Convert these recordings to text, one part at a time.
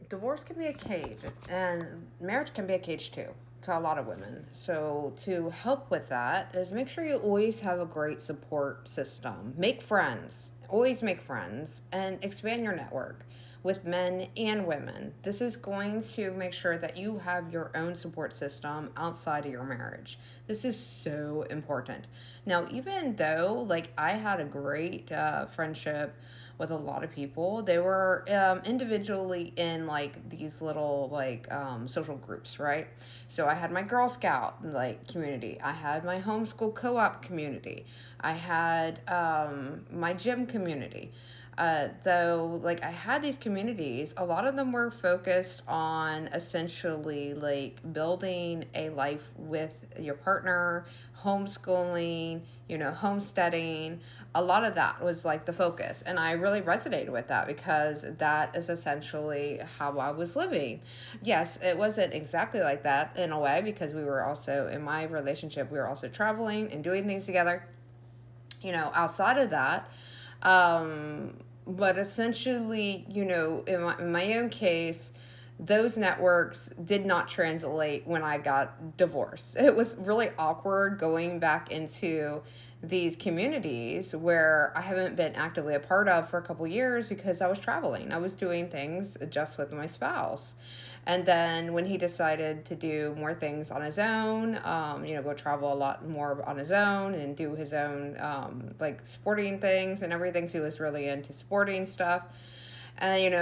Divorce can be a cage, and marriage can be a cage too to a lot of women. So, to help with that, is make sure you always have a great support system. Make friends, always make friends, and expand your network with men and women. This is going to make sure that you have your own support system outside of your marriage. This is so important. Now, even though, like, I had a great friendship with a lot of people. They were individually in like these little like social groups, right? So I had my Girl Scout like community. I had my homeschool co-op community. I had my gym community. Though, like, I had these communities, a lot of them were focused on essentially like building a life with your partner, homeschooling, homesteading. A lot of that was like the focus. And I really resonated with that because that is essentially how I was living. Yes, it wasn't exactly like that in a way because we were also, in my relationship, we were also traveling and doing things together, outside of that. But essentially, in my own case, those networks did not translate when I got divorced. It was really awkward going back into these communities where I haven't been actively a part of for a couple years because I was traveling. I was doing things just with my spouse. And then when he decided to do more things on his own, go travel a lot more on his own and do his own like sporting things and everything. 'Cause he was really into sporting stuff, and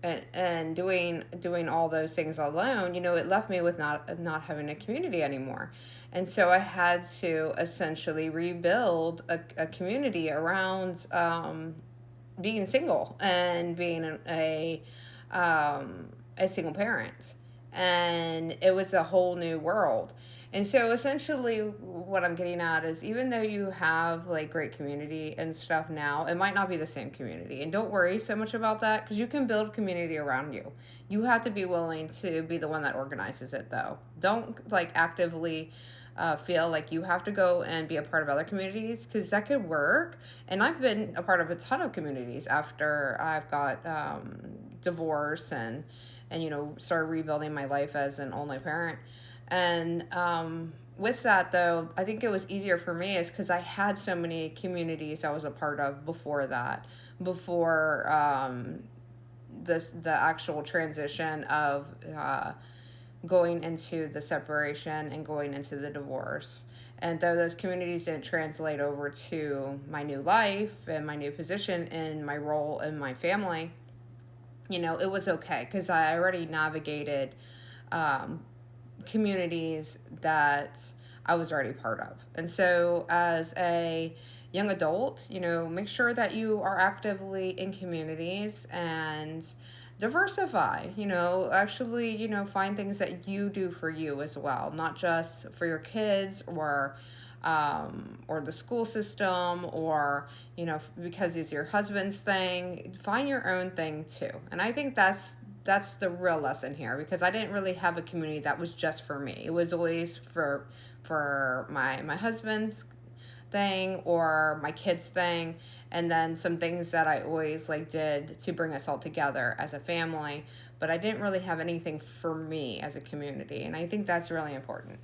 and doing all those things alone. It left me with not having a community anymore, and so I had to essentially rebuild a community around being single and being a single parent. And it was a whole new world. And so essentially what I'm getting at is even though you have like great community and stuff now, it might not be the same community. And don't worry so much about that because you can build community around you. You have to be willing to be the one that organizes it though. Don't like actively feel like you have to go and be a part of other communities because that could work. And I've been a part of a ton of communities after I've got divorce and started rebuilding my life as an only parent. And with that though, I think it was easier for me is because I had so many communities I was a part of before that, before the actual transition of going into the separation and going into the divorce. And though those communities didn't translate over to my new life and my new position in my role in my family, it was okay because I already navigated um, communities that I was already part of. And so, as a young adult, make sure that you are actively in communities and diversify, actually, find things that you do for you as well, not just for your kids or the school system or because it's your husband's thing. Find your own thing too. And I think that's the real lesson here because I didn't really have a community that was just for me. It was always for my husband's thing or my kids thing, and then some things that I always like did to bring us all together as a family, but I didn't really have anything for me as a community, and I think that's really important.